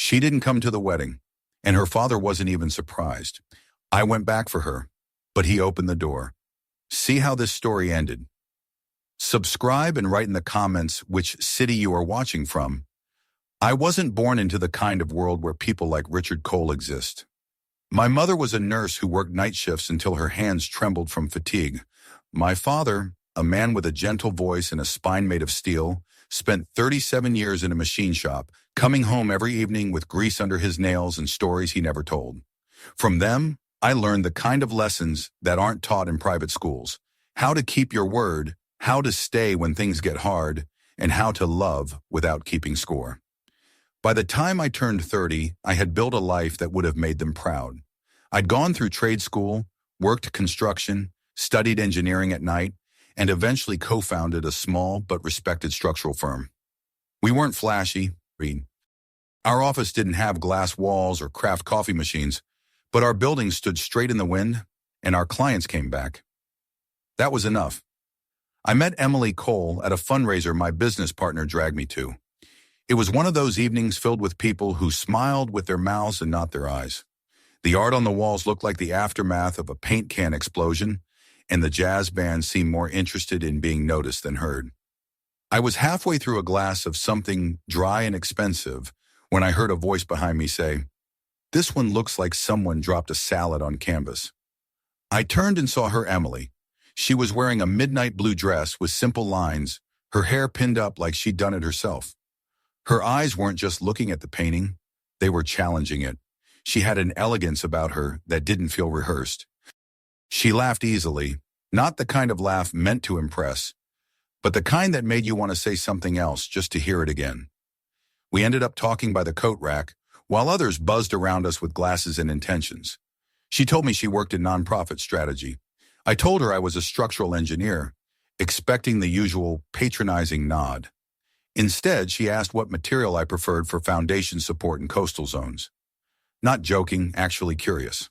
She didn't come to the wedding, and her father wasn't even surprised. I went back for her, but he opened the door. See how this story ended. Subscribe and write in the comments which city you are watching from. I wasn't born into the kind of world where people like Richard Cole exist. My mother was a nurse who worked night shifts until her hands trembled from fatigue. My father, a man with a gentle voice and a spine made of steel, spent 37 years in a machine shop, coming home every evening with grease under his nails and stories he never told. From them, I learned the kind of lessons that aren't taught in private schools: how to keep your word, how to stay when things get hard, and how to love without keeping score. By the time I turned 30, I had built a life that would have made them proud. I'd gone through trade school, worked construction, studied engineering at night, and eventually co-founded a small but respected structural firm. We weren't flashy. Our office didn't have glass walls or craft coffee machines, but our building stood straight in the wind, and our clients came back. That was enough. I met Emily Cole at a fundraiser my business partner dragged me to. It was one of those evenings filled with people who smiled with their mouths and not their eyes. The art on the walls looked like the aftermath of a paint can explosion, and the jazz band seemed more interested in being noticed than heard. I was halfway through a glass of something dry and expensive when I heard a voice behind me say, "This one looks like someone dropped a salad on canvas." I turned and saw her Emily. She was wearing a midnight blue dress with simple lines, her hair pinned up like she'd done it herself. Her eyes weren't just looking at the painting, they were challenging it. She had an elegance about her that didn't feel rehearsed. She laughed easily, not the kind of laugh meant to impress, but the kind that made you want to say something else just to hear it again. We ended up talking by the coat rack, while others buzzed around us with glasses and intentions. She told me she worked in nonprofit strategy. I told her I was a structural engineer, expecting the usual patronizing nod. Instead, she asked what material I preferred for foundation support in coastal zones. Not joking, actually curious.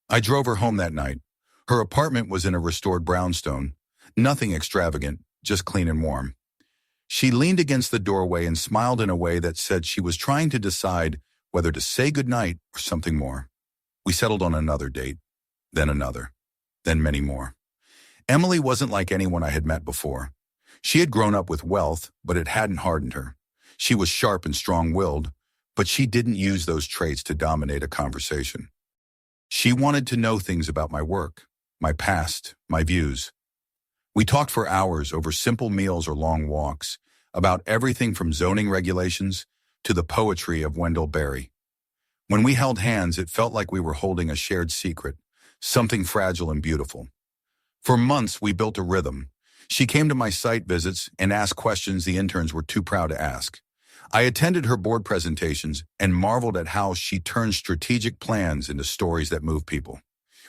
I drove her home that night. Her apartment was in a restored brownstone. Nothing extravagant, just clean and warm. She leaned against the doorway and smiled in a way that said she was trying to decide whether to say goodnight or something more. We settled on another date, then another, then many more. Emily wasn't like anyone I had met before. She had grown up with wealth, but it hadn't hardened her. She was sharp and strong-willed, but she didn't use those traits to dominate a conversation. She wanted to know things about my work, my past, my views. We talked for hours over simple meals or long walks, about everything from zoning regulations to the poetry of Wendell Berry. When we held hands, it felt like we were holding a shared secret, something fragile and beautiful. For months, we built a rhythm. She came to my site visits and asked questions the interns were too proud to ask. I attended her board presentations and marveled at how she turned strategic plans into stories that move people.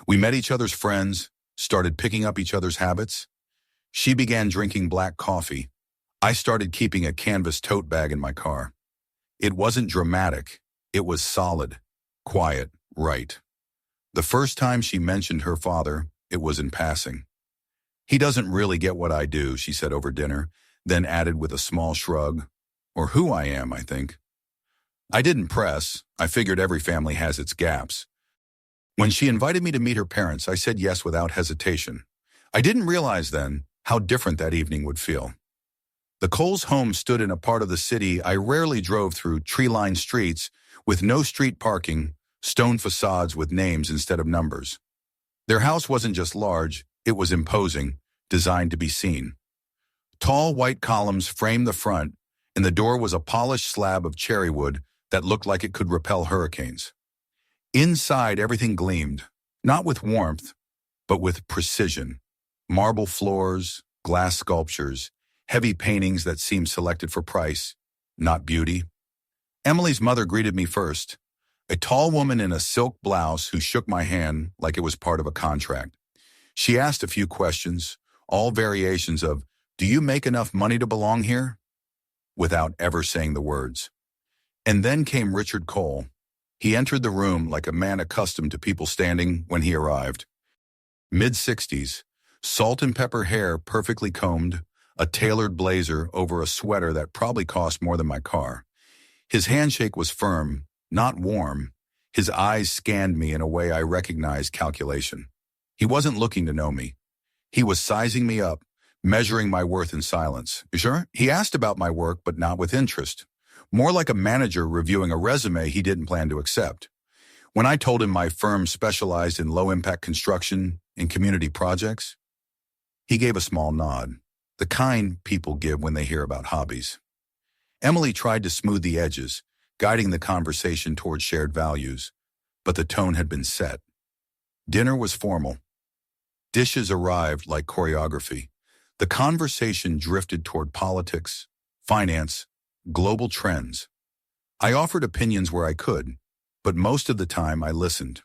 We met each other's friends, started picking up each other's habits. She began drinking black coffee. I started keeping a canvas tote bag in my car. It wasn't dramatic. It was solid, quiet, right. The first time she mentioned her father, it was in passing. "He doesn't really get what I do," she said over dinner, then added with a small shrug, "or who I am, I think." I didn't press. I figured every family has its gaps. When she invited me to meet her parents, I said yes without hesitation. I didn't realize then how different that evening would feel. The Coles' home stood in a part of the city I rarely drove through, tree-lined streets with no street parking, stone facades with names instead of numbers. Their house wasn't just large, it was imposing, designed to be seen. Tall white columns framed the front, and the door was a polished slab of cherry wood that looked like it could repel hurricanes. Inside, everything gleamed, not with warmth, but with precision. Marble floors, glass sculptures, heavy paintings that seemed selected for price, not beauty. Emily's mother greeted me first, a tall woman in a silk blouse who shook my hand like it was part of a contract. She asked a few questions, all variations of, "Do you make enough money to belong here?" without ever saying the words. And then came Richard Cole. He entered the room like a man accustomed to people standing when he arrived. Mid-60s, salt and pepper hair perfectly combed, a tailored blazer over a sweater that probably cost more than my car. His handshake was firm, not warm. His eyes scanned me in a way I recognized calculation. He wasn't looking to know me. He was sizing me up, measuring my worth in silence. Sure, he asked about my work, but not with interest. More like a manager reviewing a resume he didn't plan to accept. When I told him my firm specialized in low-impact construction and community projects, he gave a small nod, the kind people give when they hear about hobbies. Emily tried to smooth the edges, guiding the conversation toward shared values, but the tone had been set. Dinner was formal. Dishes arrived like choreography. The conversation drifted toward politics, finance, global trends. I offered opinions where I could, but most of the time I listened.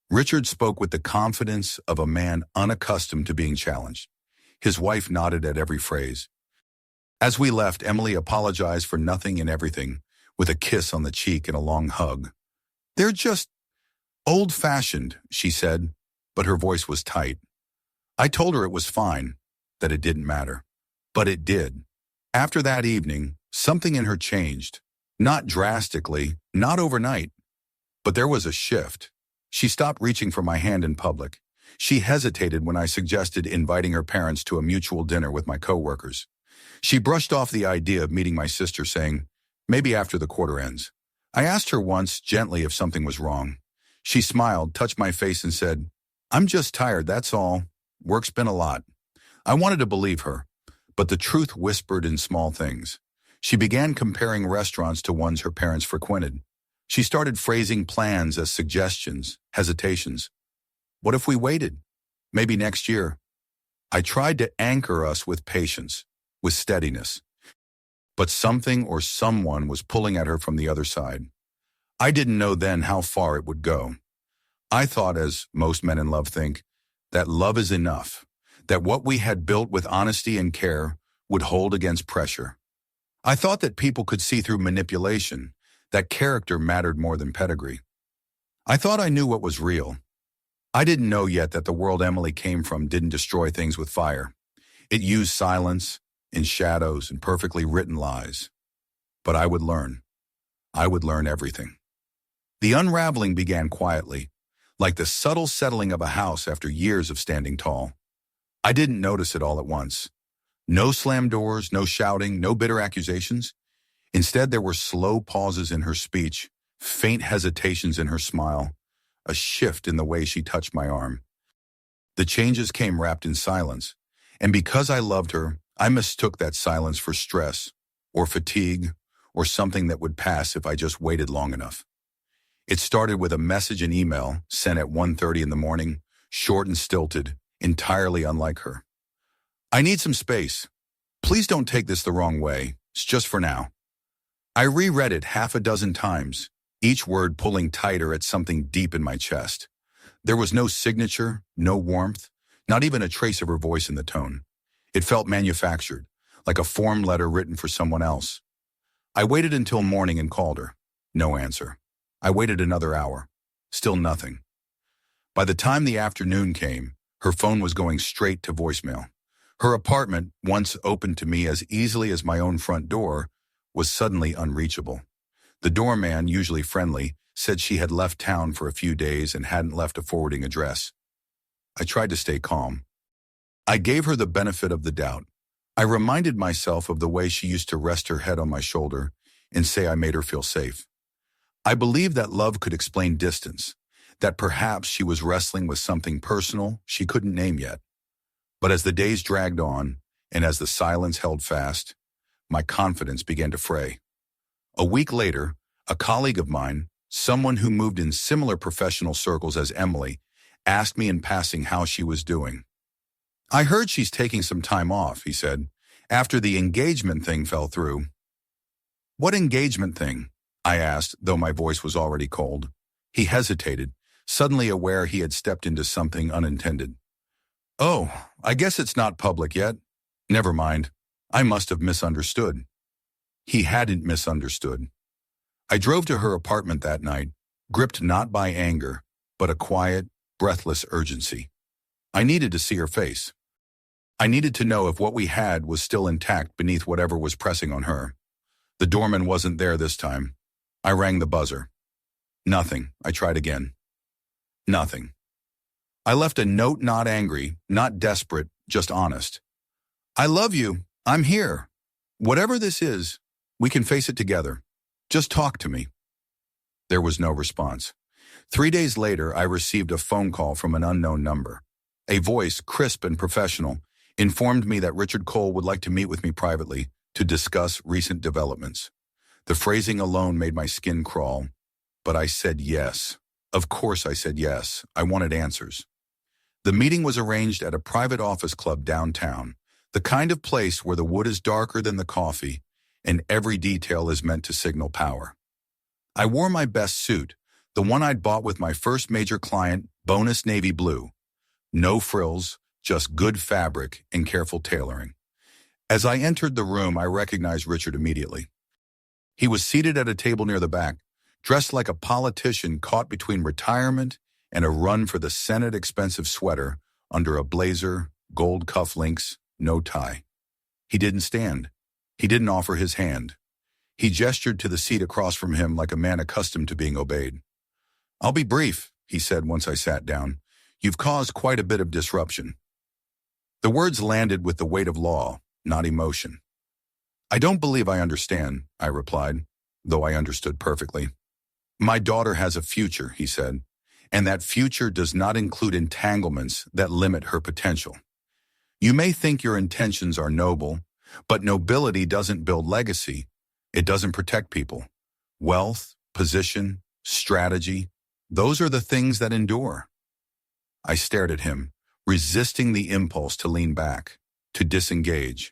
Richard spoke with the confidence of a man unaccustomed to being challenged. His wife nodded at every phrase. As we left, Emily apologized for nothing and everything, with a kiss on the cheek and a long hug. "They're just old-fashioned," she said, but her voice was tight. I told her it was fine, that it didn't matter. But it did. After that evening, something in her changed. Not drastically, not overnight. But there was a shift. She stopped reaching for my hand in public. She hesitated when I suggested inviting her parents to a mutual dinner with my coworkers. She brushed off the idea of meeting my sister, saying, "Maybe after the quarter ends." I asked her once, gently, if something was wrong. She smiled, touched my face, and said, "I'm just tired, that's all. Work's been a lot." I wanted to believe her, but the truth whispered in small things. She began comparing restaurants to ones her parents frequented. She started phrasing plans as suggestions, hesitations. What if we waited? Maybe next year. I tried to anchor us with patience, with steadiness. But something or someone was pulling at her from the other side. I didn't know then how far it would go. I thought, as most men in love think, that love is enough, that what we had built with honesty and care would hold against pressure. I thought that people could see through manipulation, that character mattered more than pedigree. I thought I knew what was real. I didn't know yet that the world Emily came from didn't destroy things with fire. It used silence, in shadows, and perfectly written lies. But I would learn. I would learn everything. The unraveling began quietly, like the subtle settling of a house after years of standing tall. I didn't notice it all at once. No slammed doors, no shouting, no bitter accusations. Instead, there were slow pauses in her speech, faint hesitations in her smile, a shift in the way she touched my arm. The changes came wrapped in silence, and because I loved her, I mistook that silence for stress, or fatigue, or something that would pass if I just waited long enough. It started with a message and email sent at 1:30 in the morning, short and stilted, entirely unlike her. "I need some space. Please don't take this the wrong way. It's just for now." I reread it half a dozen times, each word pulling tighter at something deep in my chest. There was no signature, no warmth, not even a trace of her voice in the tone. It felt manufactured, like a form letter written for someone else. I waited until morning and called her. No answer. I waited another hour. Still nothing. By the time the afternoon came, her phone was going straight to voicemail. Her apartment, once open to me as easily as my own front door, was suddenly unreachable. The doorman, usually friendly, said she had left town for a few days and hadn't left a forwarding address. I tried to stay calm. I gave her the benefit of the doubt. I reminded myself of the way she used to rest her head on my shoulder and say I made her feel safe. I believed that love could explain distance, that perhaps she was wrestling with something personal she couldn't name yet. But as the days dragged on, and as the silence held fast, my confidence began to fray. A week later, a colleague of mine, someone who moved in similar professional circles as Emily, asked me in passing how she was doing. "I heard she's taking some time off," he said, "after the engagement thing fell through." "What engagement thing?" I asked, though my voice was already cold. He hesitated, suddenly aware he had stepped into something unintended. "Oh, I guess it's not public yet. Never mind. I must have misunderstood." He hadn't misunderstood. I drove to her apartment that night, gripped not by anger, but a quiet, breathless urgency. I needed to see her face. I needed to know if what we had was still intact beneath whatever was pressing on her. The doorman wasn't there this time. I rang the buzzer. Nothing. I tried again. Nothing. I left a note, not angry, not desperate, just honest. I love you. I'm here. Whatever this is, we can face it together. Just talk to me. There was no response. 3 days later, I received a phone call from an unknown number. A voice, crisp and professional, informed me that Richard Cole would like to meet with me privately to discuss recent developments. The phrasing alone made my skin crawl, but I said yes. Of course I said yes. I wanted answers. The meeting was arranged at a private office club downtown, the kind of place where the wood is darker than the coffee and every detail is meant to signal power. I wore my best suit, the one I'd bought with my first major client, bonus navy blue. No frills, just good fabric and careful tailoring. As I entered the room, I recognized Richard immediately. He was seated at a table near the back, dressed like a politician caught between retirement and a run for the Senate expensive sweater under a blazer, gold cufflinks, no tie. He didn't stand. He didn't offer his hand. He gestured to the seat across from him like a man accustomed to being obeyed. "I'll be brief," he said once I sat down. "You've caused quite a bit of disruption." The words landed with the weight of law, not emotion. "I don't believe I understand," I replied, though I understood perfectly. "My daughter has a future," he said, "and that future does not include entanglements that limit her potential. You may think your intentions are noble, but nobility doesn't build legacy. It doesn't protect people. Wealth, position, strategy, those are the things that endure." I stared at him, resisting the impulse to lean back, to disengage.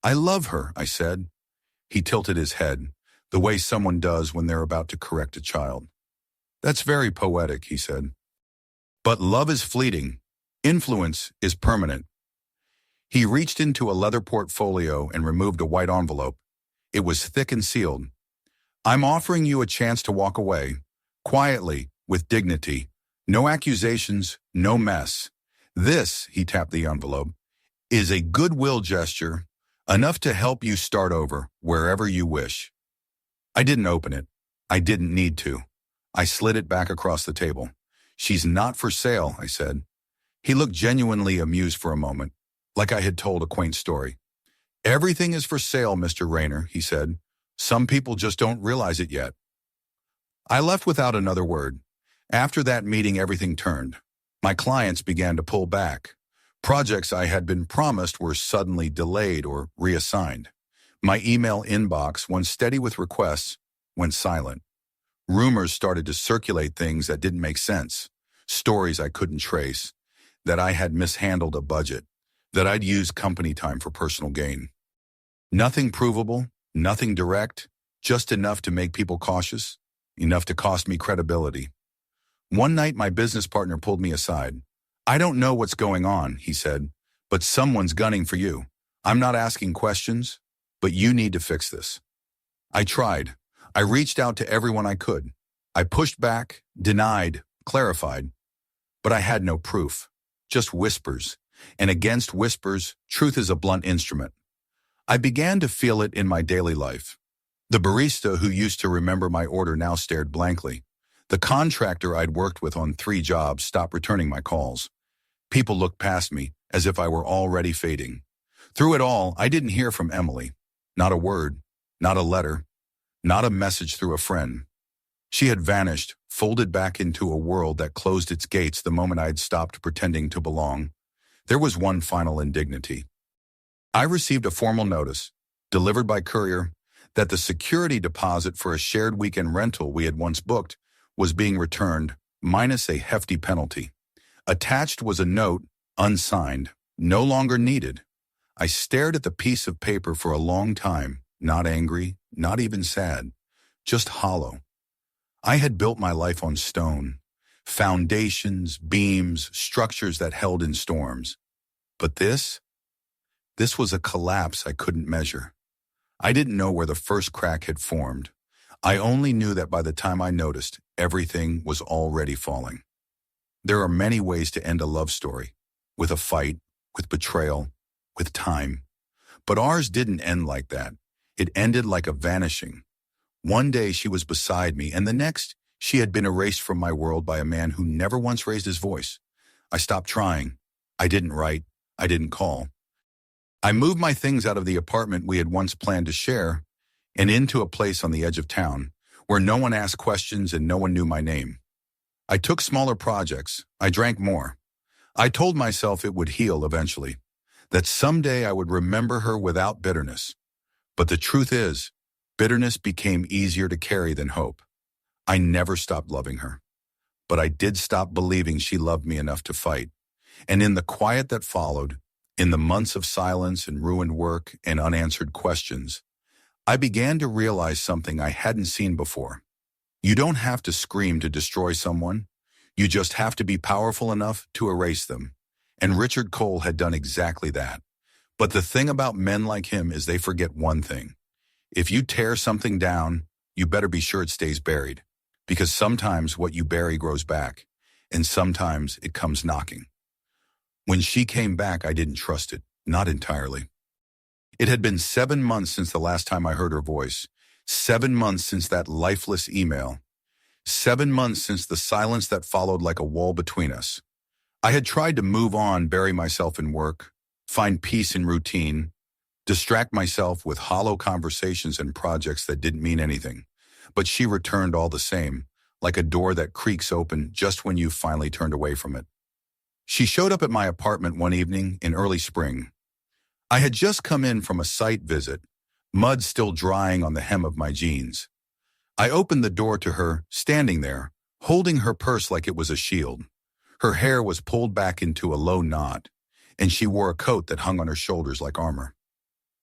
"I love her," I said. He tilted his head, the way someone does when they're about to correct a child. "That's very poetic," he said. "But love is fleeting. Influence is permanent." He reached into a leather portfolio and removed a white envelope. It was thick and sealed. "I'm offering you a chance to walk away, quietly, with dignity. No accusations, no mess. This," he tapped the envelope, "is a goodwill gesture, enough to help you start over, wherever you wish." I didn't open it. I didn't need to. I slid it back across the table. "She's not for sale," I said. He looked genuinely amused for a moment, like I had told a quaint story. "Everything is for sale, Mr. Rayner," he said. "Some people just don't realize it yet." I left without another word. After that meeting, everything turned. My clients began to pull back. Projects I had been promised were suddenly delayed or reassigned. My email inbox, once steady with requests, went silent. Rumors started to circulate, things that didn't make sense. Stories I couldn't trace. That I had mishandled a budget. That I'd used company time for personal gain. Nothing provable, nothing direct, just enough to make people cautious, enough to cost me credibility. One night, my business partner pulled me aside. "I don't know what's going on," he said, "but someone's gunning for you. I'm not asking questions, but you need to fix this." I tried. I reached out to everyone I could. I pushed back, denied, clarified, but I had no proof, just whispers. And against whispers, truth is a blunt instrument. I began to feel it in my daily life. The barista who used to remember my order now stared blankly. The contractor I'd worked with on 3 jobs stopped returning my calls. People looked past me as if I were already fading. Through it all, I didn't hear from Emily. Not a word, not a letter, not a message through a friend. She had vanished, folded back into a world that closed its gates the moment I had stopped pretending to belong. There was one final indignity. I received a formal notice, delivered by courier, that the security deposit for a shared weekend rental we had once booked was being returned, minus a hefty penalty. Attached was a note, unsigned, no longer needed. I stared at the piece of paper for a long time, not angry, not even sad, just hollow. I had built my life on stone, foundations, beams, structures that held in storms. But this was a collapse I couldn't measure. I didn't know where the first crack had formed. I only knew that by the time I noticed, everything was already falling. There are many ways to end a love story, with a fight, with betrayal, with time. But ours didn't end like that. It ended like a vanishing. One day she was beside me, and the next, she had been erased from my world by a man who never once raised his voice. I stopped trying. I didn't write. I didn't call. I moved my things out of the apartment we had once planned to share and into a place on the edge of town where no one asked questions and no one knew my name. I took smaller projects. I drank more. I told myself it would heal eventually, that someday I would remember her without bitterness. But the truth is, bitterness became easier to carry than hope. I never stopped loving her, but I did stop believing she loved me enough to fight. And in the quiet that followed, in the months of silence and ruined work and unanswered questions, I began to realize something I hadn't seen before. You don't have to scream to destroy someone. You just have to be powerful enough to erase them. And Richard Cole had done exactly that. But the thing about men like him is they forget one thing. If you tear something down, you better be sure it stays buried. Because sometimes what you bury grows back, and sometimes it comes knocking. When she came back, I didn't trust it, not entirely. It had been 7 months since the last time I heard her voice, 7 months since that lifeless email, 7 months since the silence that followed like a wall between us. I had tried to move on, bury myself in work, find peace in routine, distract myself with hollow conversations and projects that didn't mean anything. But she returned all the same, like a door that creaks open just when you've finally turned away from it. She showed up at my apartment one evening in early spring. I had just come in from a site visit, mud still drying on the hem of my jeans. I opened the door to her, standing there, holding her purse like it was a shield. Her hair was pulled back into a low knot, and she wore a coat that hung on her shoulders like armor.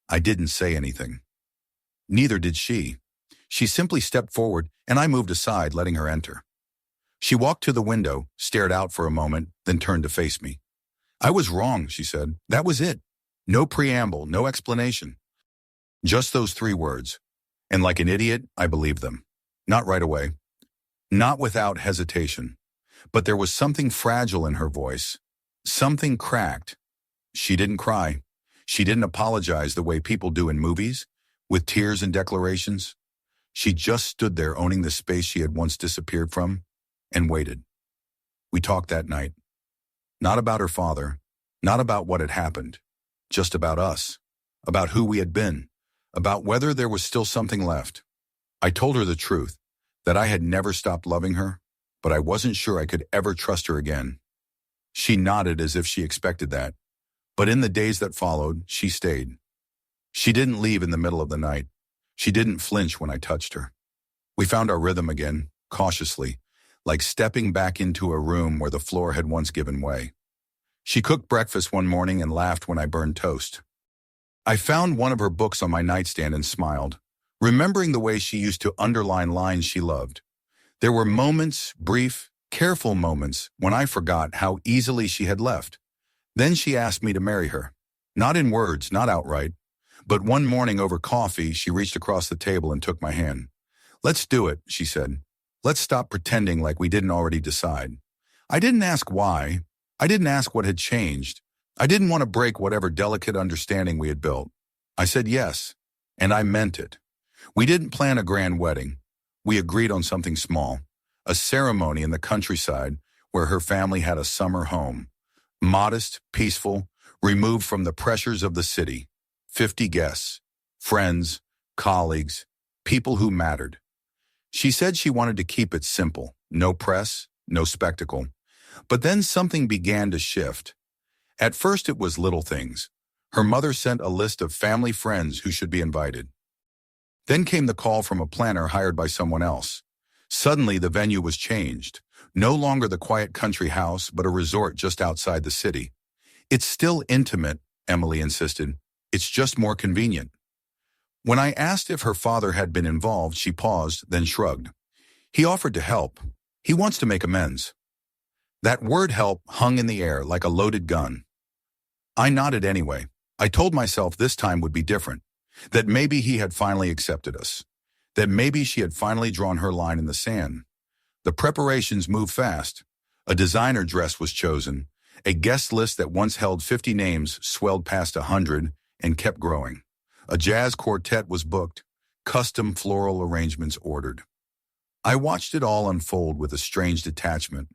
I didn't say anything. Neither did she. She simply stepped forward, and I moved aside, letting her enter. She walked to the window, stared out for a moment, then turned to face me. "I was wrong," she said. "That was it. No preamble, no explanation. Just those 3 words. And like an idiot, I believed them. Not right away. Not without hesitation. But there was something fragile in her voice. Something cracked. She didn't cry. She didn't apologize the way people do in movies, with tears and declarations. She just stood there owning the space she had once disappeared from, and waited. We talked that night. Not about her father, not about what had happened, just about us, about who we had been, about whether there was still something left. I told her the truth, that I had never stopped loving her, but I wasn't sure I could ever trust her again. She nodded as if she expected that, but in the days that followed, she stayed. She didn't leave in the middle of the night. She didn't flinch when I touched her. We found our rhythm again, cautiously, like stepping back into a room where the floor had once given way. She cooked breakfast one morning and laughed when I burned toast. I found one of her books on my nightstand and smiled, remembering the way she used to underline lines she loved. There were moments, brief, careful moments, when I forgot how easily she had left. Then she asked me to marry her. Not in words, not outright. But one morning over coffee, she reached across the table and took my hand. "Let's do it," she said. "Let's stop pretending like we didn't already decide." I didn't ask why. I didn't ask what had changed. I didn't want to break whatever delicate understanding we had built. I said yes, and I meant it. We didn't plan a grand wedding. We agreed on something small, a ceremony in the countryside where her family had a summer home. Modest, peaceful, removed from the pressures of the city. 50 guests, friends, colleagues, people who mattered. She said she wanted to keep it simple, no press, no spectacle. But then something began to shift. At first it was little things. Her mother sent a list of family friends who should be invited. Then came the call from a planner hired by someone else. Suddenly the venue was changed. No longer the quiet country house, but a resort just outside the city. "It's still intimate," Emily insisted. "It's just more convenient." When I asked if her father had been involved, she paused, then shrugged. "He offered to help. He wants to make amends." That word help hung in the air like a loaded gun. I nodded anyway. I told myself this time would be different, that maybe he had finally accepted us, that maybe she had finally drawn her line in the sand. The preparations moved fast. A designer dress was chosen. A guest list that once held 50 names swelled past 100 and kept growing. A jazz quartet was booked, custom floral arrangements ordered. I watched it all unfold with a strange detachment,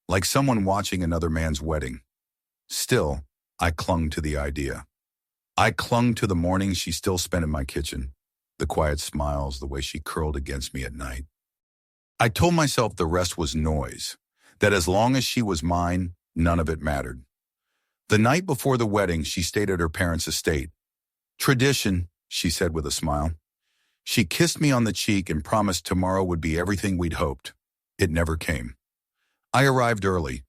like someone watching another man's wedding. Still, I clung to the idea. I clung to the mornings she still spent in my kitchen, the quiet smiles, the way she curled against me at night. I told myself the rest was noise, that as long as she was mine, none of it mattered. The night before the wedding, she stayed at her parents' estate. Tradition, she said with a smile. She kissed me on the cheek and promised tomorrow would be everything we'd hoped. It never came. I arrived early.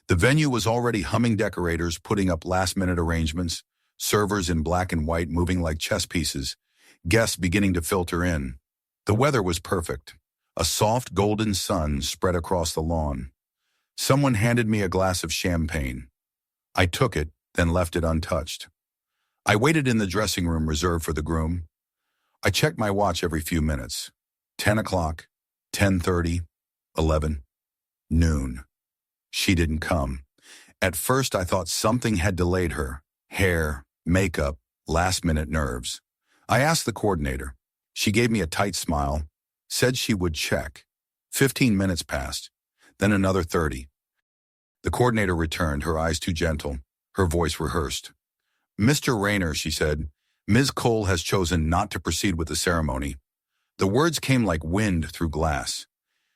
The venue was already humming, decorators putting up last-minute arrangements, servers in black and white moving like chess pieces, guests beginning to filter in. The weather was perfect. A soft golden sun spread across the lawn. Someone handed me a glass of champagne. I took it, then left it untouched. I waited in the dressing room reserved for the groom. I checked my watch every few minutes. 10 o'clock, 10:30, 11, noon. She didn't come. At first I thought something had delayed her. Hair, makeup, last-minute nerves. I asked the coordinator. She gave me a tight smile, said she would check. 15 minutes passed, then another 30. The coordinator returned, her eyes too gentle, her voice rehearsed. "Mr. Rayner," she said, "Ms. Cole has chosen not to proceed with the ceremony." The words came like wind through glass.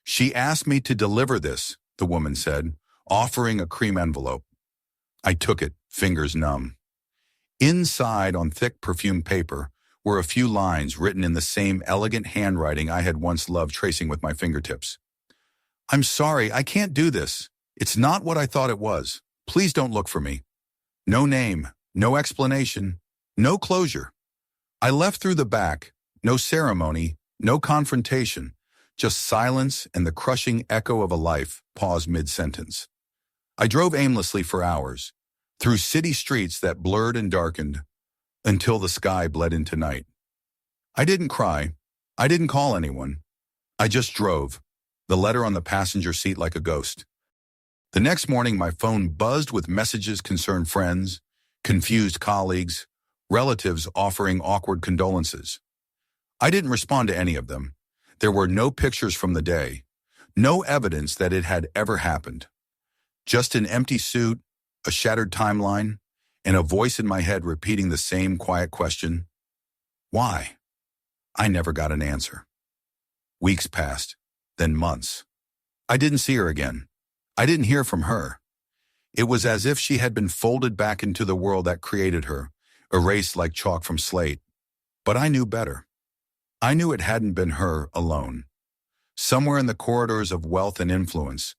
"She asked me to deliver this," the woman said, offering a cream envelope. I took it, fingers numb. Inside, on thick perfumed paper, were a few lines written in the same elegant handwriting I had once loved tracing with my fingertips. "I'm sorry, I can't do this. It's not what I thought it was. Please don't look for me." No name, no explanation, no closure. I left through the back, no ceremony, no confrontation, just silence and the crushing echo of a life paused mid-sentence. I drove aimlessly for hours, through city streets that blurred and darkened, until the sky bled into night. I didn't cry. I didn't call anyone. I just drove, the letter on the passenger seat like a ghost. The next morning, my phone buzzed with messages concerned friends, confused colleagues, relatives offering awkward condolences. I didn't respond to any of them. There were no pictures from the day, no evidence that it had ever happened. Just an empty suit, a shattered timeline, and a voice in my head repeating the same quiet question. Why? I never got an answer. Weeks passed, then months. I didn't see her again. I didn't hear from her. It was as if she had been folded back into the world that created her, erased like chalk from slate. But I knew better. I knew it hadn't been her alone. Somewhere in the corridors of wealth and influence,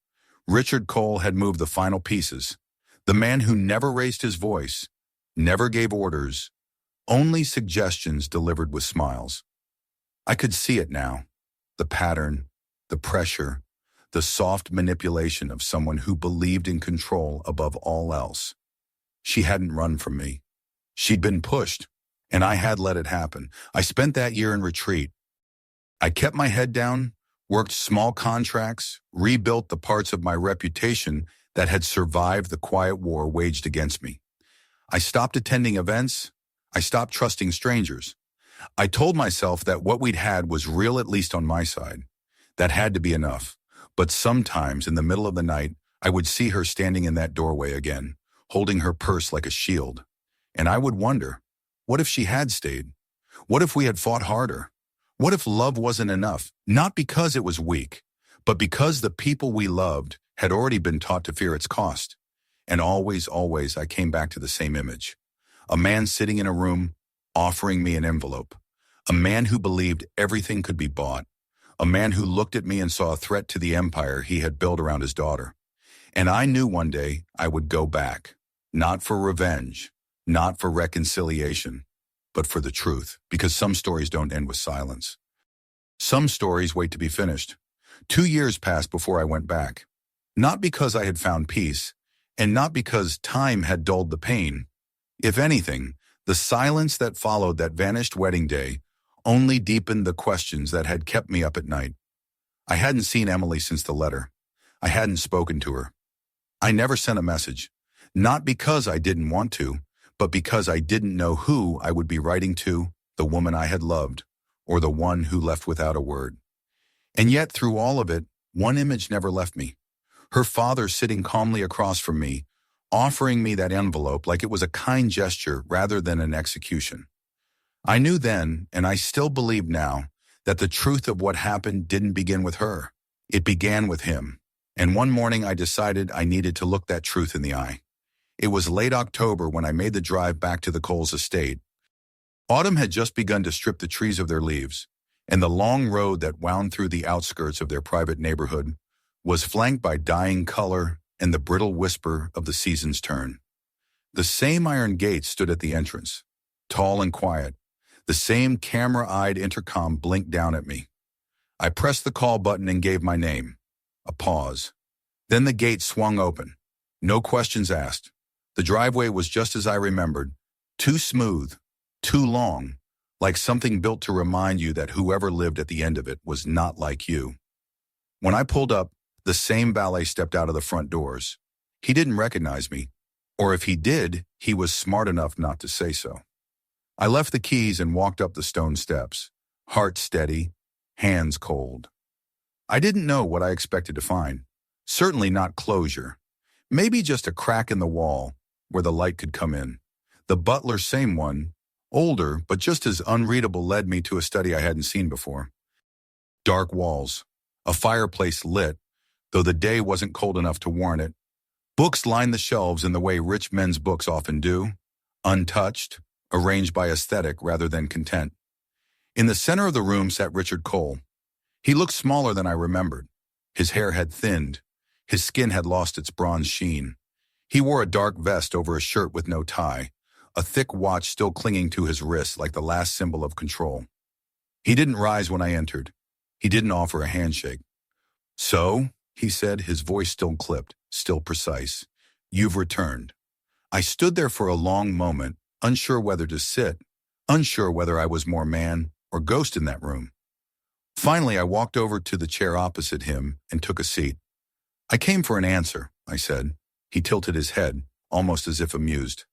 Richard Cole had moved the final pieces. The man who never raised his voice, never gave orders, only suggestions delivered with smiles. I could see it now. The pattern, the pressure, the soft manipulation of someone who believed in control above all else. She hadn't run from me. She'd been pushed, and I had let it happen. I spent that year in retreat. I kept my head down, worked small contracts, rebuilt the parts of my reputation that had survived the quiet war waged against me. I stopped attending events. I stopped trusting strangers. I told myself that what we'd had was real, at least on my side. That had to be enough. But sometimes, in the middle of the night, I would see her standing in that doorway again, holding her purse like a shield. And I would wonder, what if she had stayed? What if we had fought harder? What if love wasn't enough? Not because it was weak, but because the people we loved had already been taught to fear its cost. And always, always, I came back to the same image. A man sitting in a room, offering me an envelope. A man who believed everything could be bought. A man who looked at me and saw a threat to the empire he had built around his daughter. And I knew one day I would go back, not for revenge, not for reconciliation, but for the truth, because some stories don't end with silence. Some stories wait to be finished. 2 years passed before I went back. Not because I had found peace, and not because time had dulled the pain. If anything, the silence that followed that vanished wedding day only deepened the questions that had kept me up at night. I hadn't seen Emily since the letter. I hadn't spoken to her. I never sent a message, not because I didn't want to, but because I didn't know who I would be writing to the woman I had loved, or the one who left without a word. And yet, through all of it, one image never left me. Her father sitting calmly across from me, offering me that envelope like it was a kind gesture rather than an execution. I knew then, and I still believe now, that the truth of what happened didn't begin with her. It began with him. And one morning I decided I needed to look that truth in the eye. It was late October when I made the drive back to the Coles estate. Autumn had just begun to strip the trees of their leaves, and the long road that wound through the outskirts of their private neighborhood was flanked by dying color and the brittle whisper of the season's turn. The same iron gate stood at the entrance, tall and quiet. The same camera-eyed intercom blinked down at me. I pressed the call button and gave my name. A pause. Then the gate swung open. No questions asked. The driveway was just as I remembered. Too smooth, too long, like something built to remind you that whoever lived at the end of it was not like you. When I pulled up, the same valet stepped out of the front doors. He didn't recognize me, or if he did, he was smart enough not to say so. I left the keys and walked up the stone steps, heart steady, hands cold. I didn't know what I expected to find. Certainly not closure. Maybe just a crack in the wall where the light could come in. The butler, same one, older but just as unreadable, led me to a study I hadn't seen before. Dark walls, a fireplace lit, though the day wasn't cold enough to warrant it. Books lined the shelves in the way rich men's books often do, untouched, arranged by aesthetic rather than content. In the center of the room sat Richard Cole. He looked smaller than I remembered. His hair had thinned. His skin had lost its bronze sheen. He wore a dark vest over a shirt with no tie, a thick watch still clinging to his wrist like the last symbol of control. He didn't rise when I entered. He didn't offer a handshake. "So," he said, his voice still clipped, still precise, "you've returned." I stood there for a long moment, unsure whether to sit, unsure whether I was more man or ghost in that room. Finally, I walked over to the chair opposite him and took a seat. "I came for an answer," I said. He tilted his head, almost as if amused.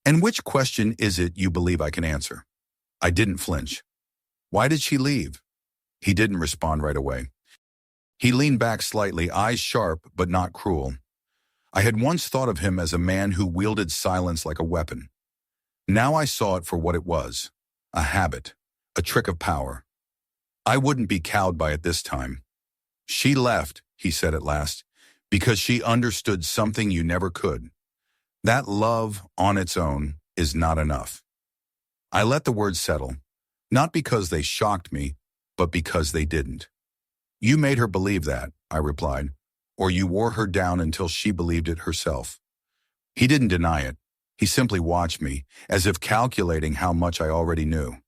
"And which question is it you believe I can answer?" I didn't flinch. "Why did she leave?" He didn't respond right away. He leaned back slightly, eyes sharp but not cruel. I had once thought of him as a man who wielded silence like a weapon. Now I saw it for what it was, a habit, a trick of power. I wouldn't be cowed by it this time. "She left," he said at last, "because she understood something you never could. That love, on its own, is not enough." I let the words settle, not because they shocked me, but because they didn't. "You made her believe that," I replied, "or you wore her down until she believed it herself." He didn't deny it. He simply watched me, as if calculating how much I already knew.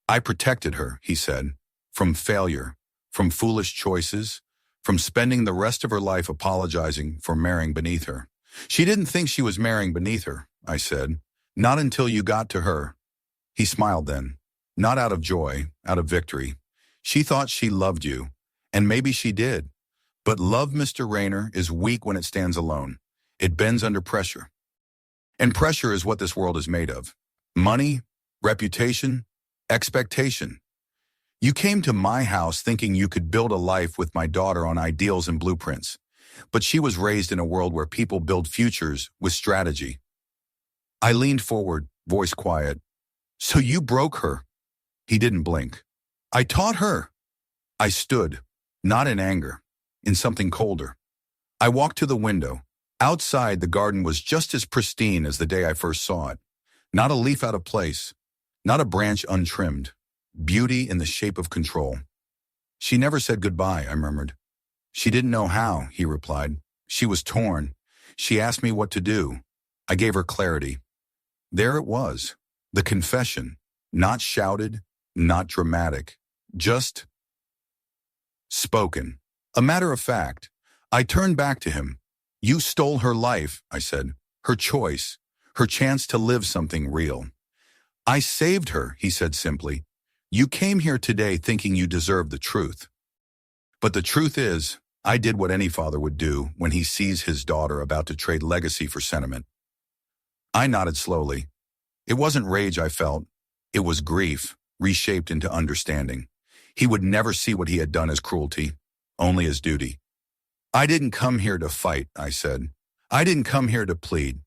"I protected her," he said, "from failure, from foolish choices, from spending the rest of her life apologizing for marrying beneath her." "She didn't think she was marrying beneath her," I said. "Not until you got to her." He smiled then, not out of joy, out of victory. "She thought she loved you, and maybe she did. But love, Mr. Rayner, is weak when it stands alone. It bends under pressure. And pressure is what this world is made of. Money, reputation, expectation. You came to my house thinking you could build a life with my daughter on ideals and blueprints. But she was raised in a world where people build futures with strategy." I leaned forward, voice quiet. "So you broke her?" He didn't blink. "I taught her." I stood, not in anger, in something colder. I walked to the window. Outside, the garden was just as pristine as the day I first saw it. Not a leaf out of place, not a branch untrimmed. Beauty in the shape of control. "She never said goodbye," I murmured. "She didn't know how," he replied. "She was torn. She asked me what to do. I gave her clarity." There it was, the confession, not shouted, not dramatic, just spoken. A matter of fact. I turned back to him. "You stole her life," I said, "her choice, her chance to live something real." "I saved her," he said simply. "You came here today thinking you deserved the truth. But the truth is, I did what any father would do when he sees his daughter about to trade legacy for sentiment." I nodded slowly. It wasn't rage I felt. It was grief, reshaped into understanding. He would never see what he had done as cruelty, only as duty. I didn't come here to fight, I said. I didn't come here to plead.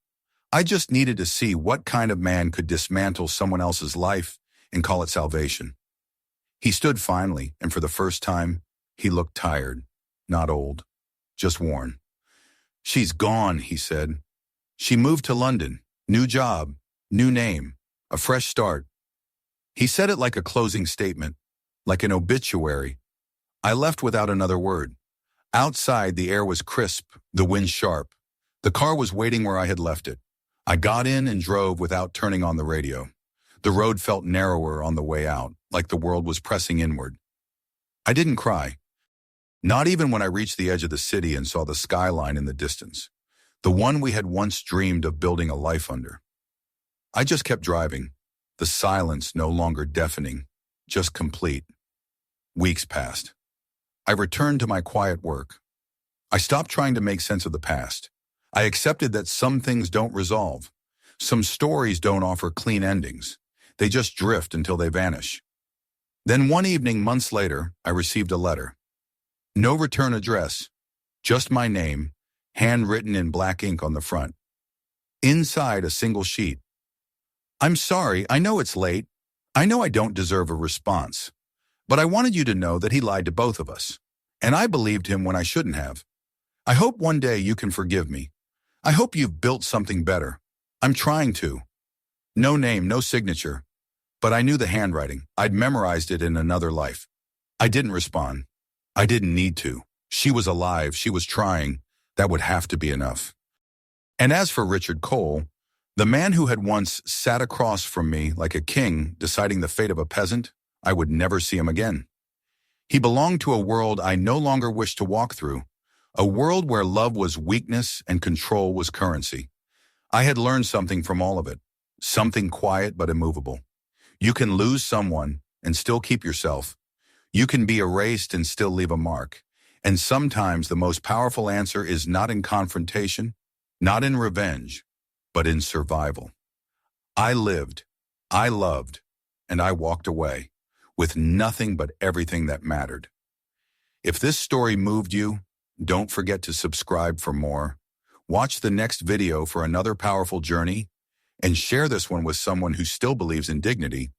I just needed to see what kind of man could dismantle someone else's life and call it salvation. He stood finally, and for the first time, he looked tired, not old, just worn. She's gone, he said. She moved to London, new job, new name, a fresh start. He said it like a closing statement, like an obituary. I left without another word. Outside, the air was crisp, the wind sharp. The car was waiting where I had left it. I got in and drove without turning on the radio. The road felt narrower on the way out, like the world was pressing inward. I didn't cry. Not even when I reached the edge of the city and saw the skyline in the distance, the one we had once dreamed of building a life under. I just kept driving, the silence no longer deafening, just complete. Weeks passed. I returned to my quiet work. I stopped trying to make sense of the past. I accepted that some things don't resolve. Some stories don't offer clean endings. They just drift until they vanish. Then one evening, months later, I received a letter. No return address, just my name, handwritten in black ink on the front. Inside, a single sheet. I'm sorry, I know it's late. I know I don't deserve a response. But I wanted you to know that he lied to both of us. And I believed him when I shouldn't have. I hope one day you can forgive me. I hope you've built something better. I'm trying to. No name, no signature. But I knew the handwriting. I'd memorized it in another life. I didn't respond. I didn't need to. She was alive. She was trying. That would have to be enough. And as for Richard Cole, the man who had once sat across from me like a king deciding the fate of a peasant, I would never see him again. He belonged to a world I no longer wished to walk through, a world where love was weakness and control was currency. I had learned something from all of it, something quiet but immovable. You can lose someone and still keep yourself. You can be erased and still leave a mark. And sometimes the most powerful answer is not in confrontation, not in revenge, but in survival. I lived, I loved, and I walked away with nothing but everything that mattered. If this story moved you, don't forget to subscribe for more. Watch the next video for another powerful journey, and share this one with someone who still believes in dignity